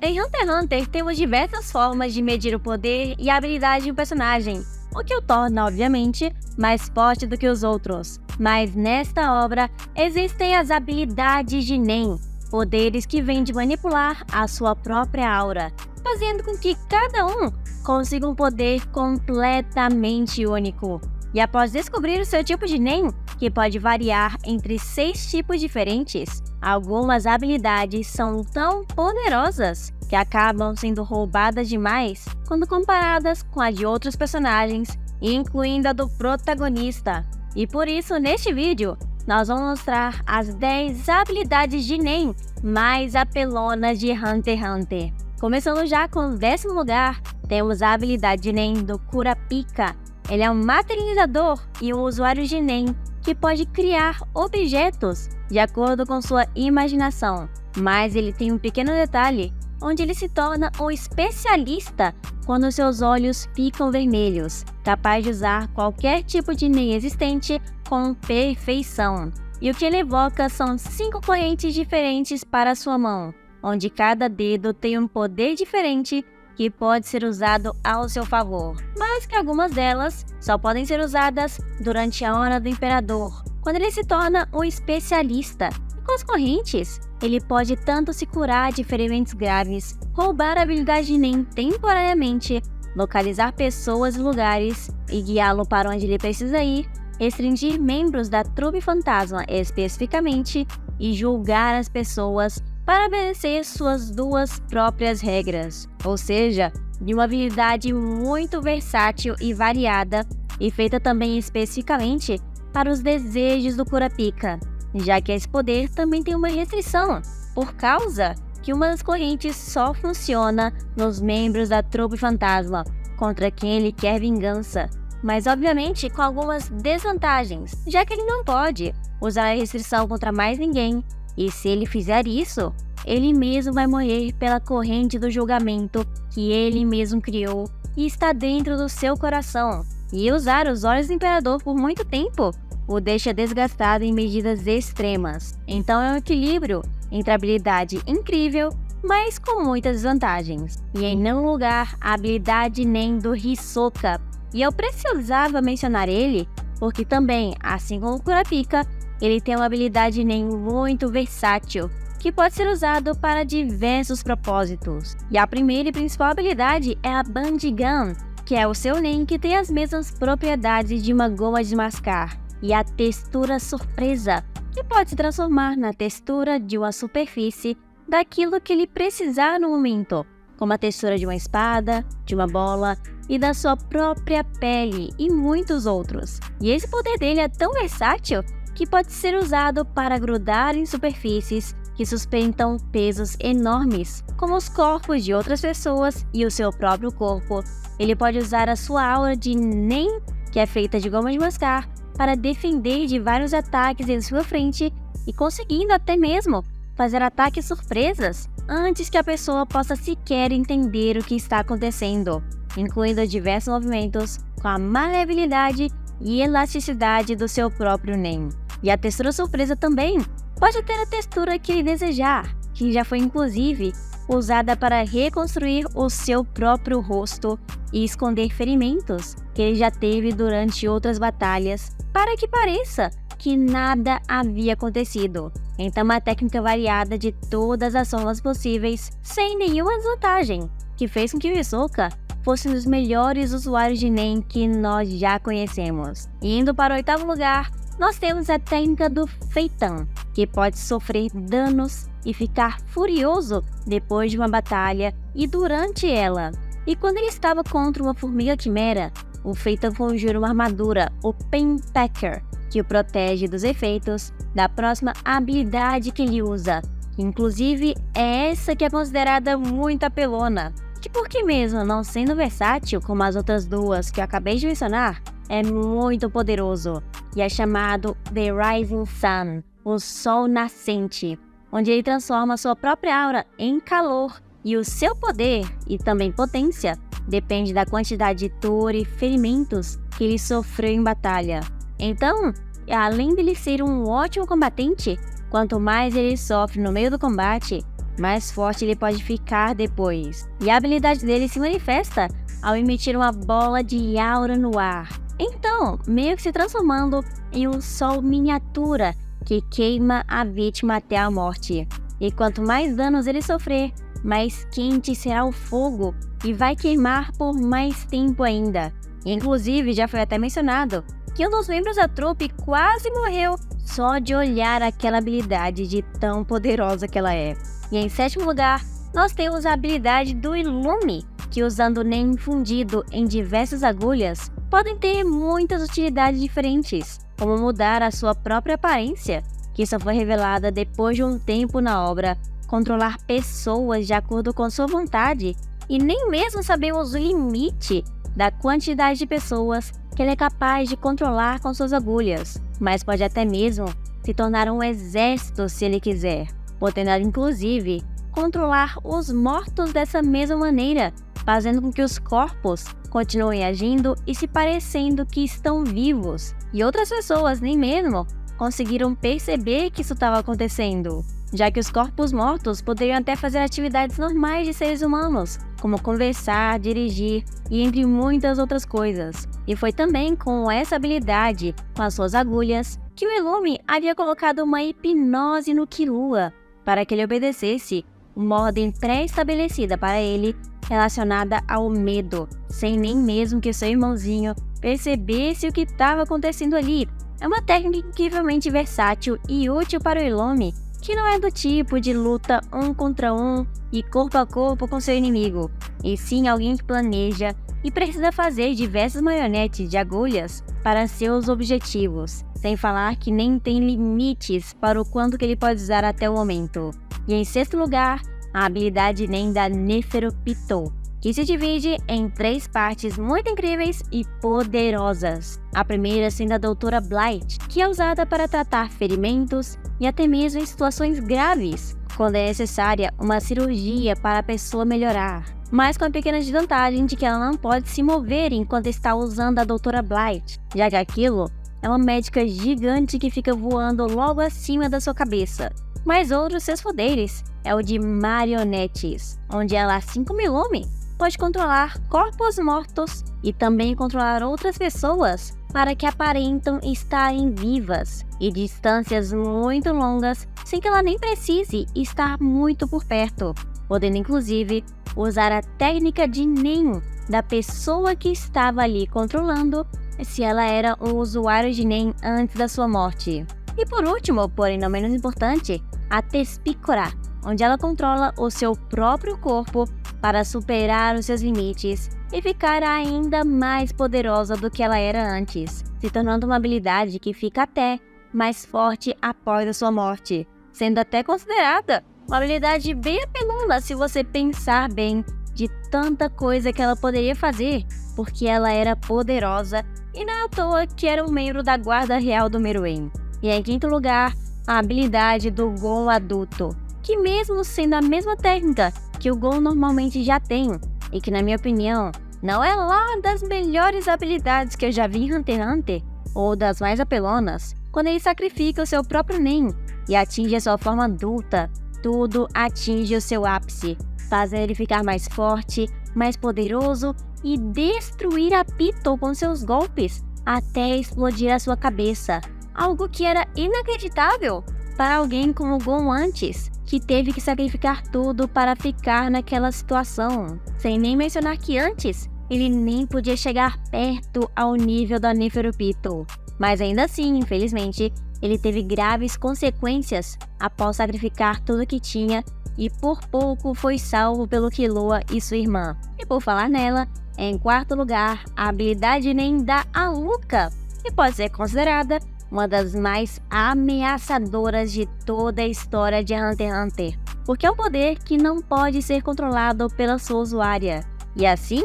Em Hunter x Hunter, temos diversas formas de medir o poder e a habilidade de um personagem, o que o torna, obviamente, mais forte do que os outros. Mas nesta obra, existem as habilidades de Nen, poderes que vêm de manipular a sua própria aura, fazendo com que cada um consiga um poder completamente único. E após descobrir o seu tipo de Nen, que pode variar entre 6 tipos diferentes, algumas habilidades são tão poderosas que acabam sendo roubadas demais quando comparadas com a de outros personagens, incluindo a do protagonista. E por isso, neste vídeo, nós vamos mostrar as 10 habilidades de Nen mais apelonas de Hunter x Hunter. Começando já com o 10º lugar, temos a habilidade de Nen do Kurapika. Ele é um materializador e um usuário de Nen que pode criar objetos de acordo com sua imaginação. Mas ele tem um pequeno detalhe, onde ele se torna um especialista quando seus olhos ficam vermelhos, capaz de usar qualquer tipo de Nen existente com perfeição. E o que ele evoca são 5 correntes diferentes para sua mão, onde cada dedo tem um poder diferente que pode ser usado ao seu favor, mas que algumas delas só podem ser usadas durante a Hora do Imperador, quando ele se torna um especialista. E com as correntes, ele pode tanto se curar de ferimentos graves, roubar a habilidade de Nen temporariamente, localizar pessoas e lugares e guiá-lo para onde ele precisa ir, restringir membros da trupe fantasma especificamente e julgar as pessoas para obedecer suas 2 próprias regras, ou seja, de uma habilidade muito versátil e variada e feita também especificamente para os desejos do Kurapika, já que esse poder também tem uma restrição, por causa que uma das correntes só funciona nos membros da trupe fantasma, contra quem ele quer vingança, mas obviamente com algumas desvantagens, já que ele não pode usar a restrição contra mais ninguém. E se ele fizer isso, ele mesmo vai morrer pela corrente do julgamento que ele mesmo criou e está dentro do seu coração. E usar os olhos do Imperador por muito tempo o deixa desgastado em medidas extremas. Então é um equilíbrio entre a habilidade incrível, mas com muitas desvantagens. E em não lugar, a habilidade Nen do Hisoka. E eu precisava mencionar ele, porque também, assim como o Kurapika, ele tem uma habilidade Nen muito versátil, que pode ser usado para diversos propósitos. E a primeira e principal habilidade é a Bandigan, que é o seu Nen que tem as mesmas propriedades de uma goma de mascar, e a textura surpresa, que pode se transformar na textura de uma superfície daquilo que ele precisar no momento, como a textura de uma espada, de uma bola e da sua própria pele e muitos outros. E esse poder dele é tão versátil que pode ser usado para grudar em superfícies que sustentam pesos enormes, como os corpos de outras pessoas e o seu próprio corpo. Ele pode usar a sua aura de Nen, que é feita de goma de mascar, para defender de vários ataques em sua frente e conseguindo até mesmo fazer ataques surpresas antes que a pessoa possa sequer entender o que está acontecendo, incluindo diversos movimentos com a maleabilidade e elasticidade do seu próprio Nen. E a textura surpresa também pode ter a textura que ele desejar, que já foi inclusive usada para reconstruir o seu próprio rosto e esconder ferimentos que ele já teve durante outras batalhas, para que pareça que nada havia acontecido. Então uma técnica variada de todas as formas possíveis, sem nenhuma desvantagem, que fez com que o Hisoka fosse um dos melhores usuários de Nen que nós já conhecemos. E indo para o 8º lugar, nós temos a técnica do Feitan, que pode sofrer danos e ficar furioso depois de uma batalha e durante ela. E quando ele estava contra uma formiga quimera, o Feitan conjura uma armadura, o Painpacker, que o protege dos efeitos da próxima habilidade que ele usa, que inclusive é essa que é considerada muito apelona. Que por que mesmo não sendo versátil como as outras 2 que eu acabei de mencionar, é muito poderoso, e é chamado The Rising Sun, o Sol Nascente, onde ele transforma sua própria aura em calor, e o seu poder, e também potência, depende da quantidade de dor e ferimentos que ele sofreu em batalha. Então, além dele ser um ótimo combatente, quanto mais ele sofre no meio do combate, mais forte ele pode ficar depois. E a habilidade dele se manifesta ao emitir uma bola de aura no ar. Então, meio que se transformando em um sol miniatura que queima a vítima até a morte. E quanto mais danos ele sofrer, mais quente será o fogo e vai queimar por mais tempo ainda. Inclusive, já foi até mencionado que um dos membros da trupe quase morreu só de olhar aquela habilidade de tão poderosa que ela é. E em sétimo lugar, nós temos a habilidade do Ilume, que usando NEM infundido em diversas agulhas, podem ter muitas utilidades diferentes, como mudar a sua própria aparência, que só foi revelada depois de um tempo na obra, controlar pessoas de acordo com sua vontade, e nem mesmo sabemos o limite da quantidade de pessoas que ele é capaz de controlar com suas agulhas, mas pode até mesmo se tornar um exército se ele quiser, podendo inclusive controlar os mortos dessa mesma maneira, fazendo com que os corpos continuem agindo e se parecendo que estão vivos, e outras pessoas nem mesmo conseguiram perceber que isso estava acontecendo, já que os corpos mortos poderiam até fazer atividades normais de seres humanos, como conversar, dirigir e entre muitas outras coisas. E foi também com essa habilidade, com as suas agulhas, que o Ilume havia colocado uma hipnose no Killua, para que ele obedecesse uma ordem pré-estabelecida para ele relacionada ao medo, sem nem mesmo que seu irmãozinho percebesse o que estava acontecendo ali. É uma técnica incrivelmente versátil e útil para o Ilume, que não é do tipo de luta um contra um e corpo a corpo com seu inimigo, e sim alguém que planeja e precisa fazer diversas marionetes de agulhas para seus objetivos, sem falar que nem tem limites para o quanto que ele pode usar até o momento. E em sexto lugar, a habilidade NEM da Neferupito, que se divide em 3 partes muito incríveis e poderosas. A primeira sendo a Doutora Blight, que é usada para tratar ferimentos e até mesmo em situações graves, quando é necessária uma cirurgia para a pessoa melhorar, mas com a pequena desvantagem de que ela não pode se mover enquanto está usando a Doutora Blight, já que aquilo é uma médica gigante que fica voando logo acima da sua cabeça. Mas outros seus poderes é o de marionetes, onde ela, assim como Ilume, pode controlar corpos mortos e também controlar outras pessoas para que aparentam estarem vivas e distâncias muito longas sem que ela nem precise estar muito por perto, podendo inclusive usar a técnica de NEM da pessoa que estava ali controlando se ela era um usuário de NEM antes da sua morte. E por último, porém não menos importante, a Tespícora, onde ela controla o seu próprio corpo para superar os seus limites e ficar ainda mais poderosa do que ela era antes, se tornando uma habilidade que fica até mais forte após a sua morte, sendo até considerada uma habilidade bem apelona se você pensar bem de tanta coisa que ela poderia fazer, porque ela era poderosa e não é à toa que era um membro da Guarda Real do Meruem. E em quinto lugar, a habilidade do Gon adulto, que mesmo sendo a mesma técnica que o Gon normalmente já tem, e que na minha opinião não é lá das melhores habilidades que eu já vi em Hunter x Hunter, ou das mais apelonas, quando ele sacrifica o seu próprio NEM e atinge a sua forma adulta, tudo atinge o seu ápice, fazendo ele ficar mais forte, mais poderoso e destruir a Pitou com seus golpes, até explodir a sua cabeça. Algo que era inacreditável para alguém como o Gon antes, que teve que sacrificar tudo para ficar naquela situação. Sem nem mencionar que antes, ele nem podia chegar perto ao nível da Neferupito. Mas ainda assim, infelizmente, ele teve graves consequências após sacrificar tudo que tinha e por pouco foi salvo pelo Killua e sua irmã. E por falar nela, em quarto lugar, a habilidade NEM da Alluka, que pode ser considerada uma das mais ameaçadoras de toda a história de Hunter x Hunter, porque é um poder que não pode ser controlado pela sua usuária, e assim,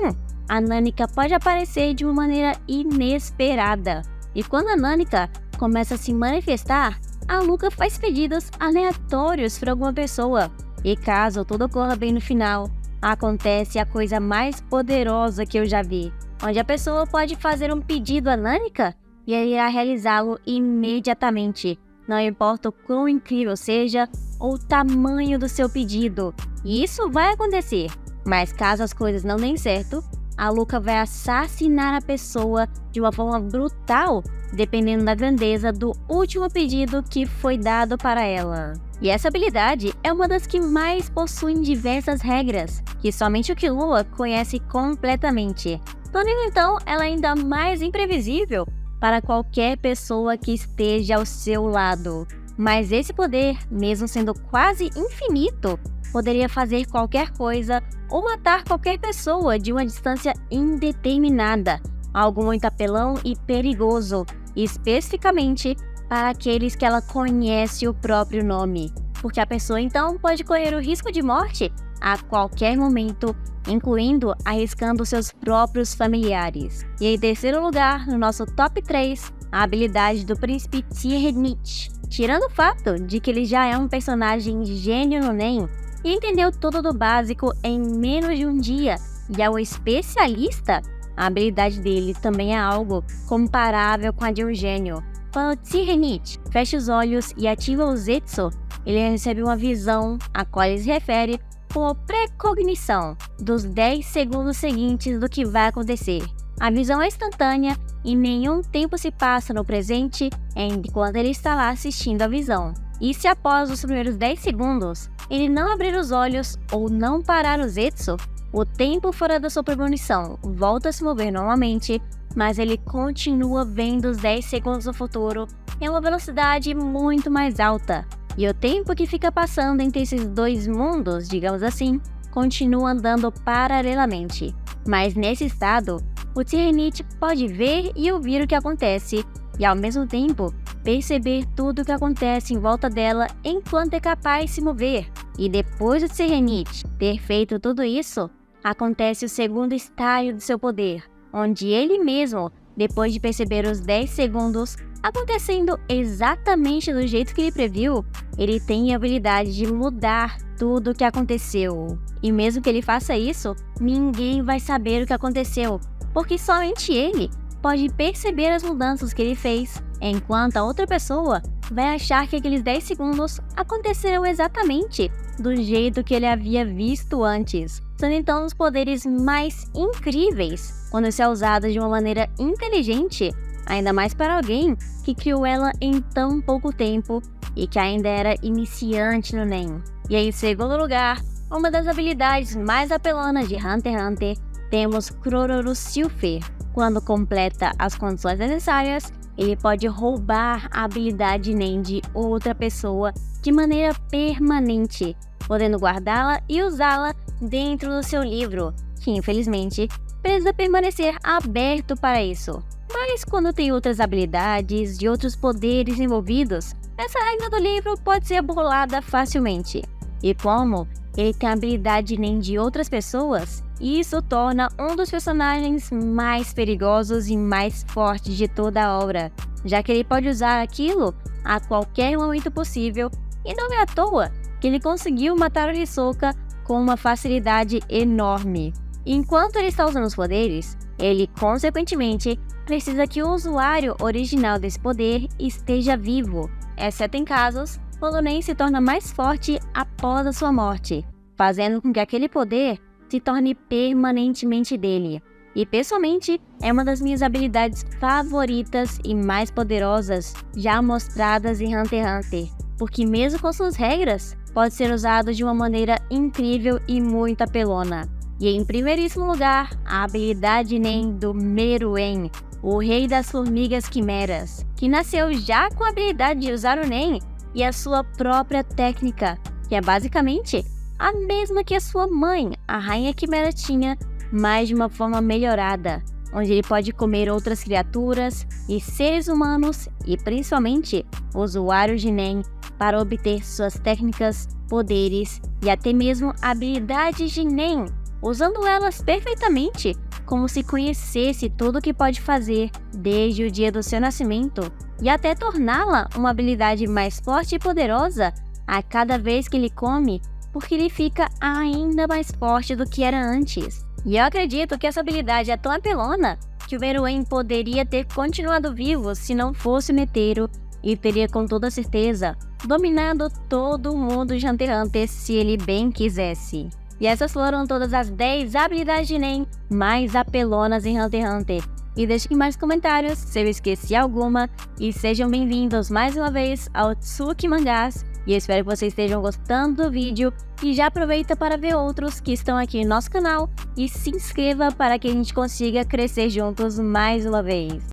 a Nanika pode aparecer de uma maneira inesperada, e quando a Nanika começa a se manifestar, a Alluka faz pedidos aleatórios para alguma pessoa, e caso tudo ocorra bem no final, acontece a coisa mais poderosa que eu já vi, onde a pessoa pode fazer um pedido à Nanika e ele irá realizá-lo imediatamente, não importa o quão incrível seja ou o tamanho do seu pedido. E isso vai acontecer, mas caso as coisas não deem certo, a Luca vai assassinar a pessoa de uma forma brutal, dependendo da grandeza do último pedido que foi dado para ela. E essa habilidade é uma das que mais possuem diversas regras, que somente o Killua conhece completamente, tornando então ela ainda mais imprevisível para qualquer pessoa que esteja ao seu lado. Mas esse poder, mesmo sendo quase infinito, poderia fazer qualquer coisa ou matar qualquer pessoa de uma distância indeterminada, algo muito apelão e perigoso, especificamente para aqueles que ela conhece o próprio nome, porque a pessoa então pode correr o risco de morte a qualquer momento, incluindo arriscando seus próprios familiares. E em terceiro lugar, no nosso top 3, a habilidade do príncipe Tyranids. Tirando o fato de que ele já é um personagem gênio no NEM, e entendeu tudo do básico em menos de um dia, e é um especialista, a habilidade dele também é algo comparável com a de um gênio. Quando Tyranids fecha os olhos e ativa o Zetsu, ele recebe uma visão, a qual ele se refere como precognição dos 10 segundos seguintes do que vai acontecer. A visão é instantânea e nenhum tempo se passa no presente enquanto ele está lá assistindo a visão. E se após os primeiros 10 segundos, ele não abrir os olhos ou não parar o Zetsu, o tempo fora da sua premonição volta a se mover normalmente, mas ele continua vendo os 10 segundos no futuro em uma velocidade muito mais alta. E o tempo que fica passando entre esses dois mundos, digamos assim, continua andando paralelamente. Mas nesse estado, o Tyranids pode ver e ouvir o que acontece, e ao mesmo tempo perceber tudo o que acontece em volta dela enquanto é capaz de se mover. E depois do Tyranids ter feito tudo isso, acontece o segundo estágio do seu poder, onde ele mesmo, depois de perceber os 10 segundos acontecendo exatamente do jeito que ele previu, ele tem a habilidade de mudar tudo o que aconteceu. E mesmo que ele faça isso, ninguém vai saber o que aconteceu, porque somente ele pode perceber as mudanças que ele fez, enquanto a outra pessoa vai achar que aqueles 10 segundos aconteceram exatamente do jeito que ele havia visto antes, sendo então os poderes mais incríveis quando isso é usado de uma maneira inteligente, ainda mais para alguém que criou ela em tão pouco tempo e que ainda era iniciante no NEM. E em segundo lugar, uma das habilidades mais apelonas de Hunter x Hunter, temos Crororo Silpher. Quando completa as condições necessárias, ele pode roubar a habilidade NEM de outra pessoa de maneira permanente, podendo guardá-la e usá-la dentro do seu livro, que infelizmente precisa permanecer aberto para isso. Mas quando tem outras habilidades e outros poderes envolvidos, essa regra do livro pode ser burlada facilmente. E como ele tem a habilidade NEM de outras pessoas, isso o torna um dos personagens mais perigosos e mais fortes de toda a obra, já que ele pode usar aquilo a qualquer momento possível, e não é à toa que ele conseguiu matar o Hisoka com uma facilidade enorme. Enquanto ele está usando os poderes, ele, consequentemente, precisa que o usuário original desse poder esteja vivo, exceto em casos quando o NEM se torna mais forte após a sua morte, fazendo com que aquele poder se torne permanentemente dele. E pessoalmente, é uma das minhas habilidades favoritas e mais poderosas já mostradas em Hunter x Hunter, porque mesmo com suas regras, pode ser usado de uma maneira incrível e muito apelona. E em primeiríssimo lugar, a habilidade NEM do Meruem, o rei das formigas quimeras, que nasceu já com a habilidade de usar o NEM e a sua própria técnica, que é basicamente a mesma que a sua mãe, a rainha quimera, tinha, mas de uma forma melhorada, onde ele pode comer outras criaturas e seres humanos e principalmente usuários de NEM para obter suas técnicas, poderes e até mesmo habilidades de NEM, usando elas perfeitamente, como se conhecesse tudo o que pode fazer desde o dia do seu nascimento, e até torná-la uma habilidade mais forte e poderosa a cada vez que ele come, porque ele fica ainda mais forte do que era antes. E eu acredito que essa habilidade é tão apelona que o Meruem poderia ter continuado vivo se não fosse o Netero, e teria com toda certeza dominando todo mundo de Hunter x Hunter se ele bem quisesse. E essas foram todas as 10 habilidades de Nen mais apelonas em Hunter x Hunter. E deixe aqui mais comentários se eu esqueci alguma. E sejam bem-vindos mais uma vez ao Tsuki Mangás. E eu espero que vocês estejam gostando do vídeo. E já aproveita para ver outros que estão aqui no nosso canal. E se inscreva para que a gente consiga crescer juntos mais uma vez.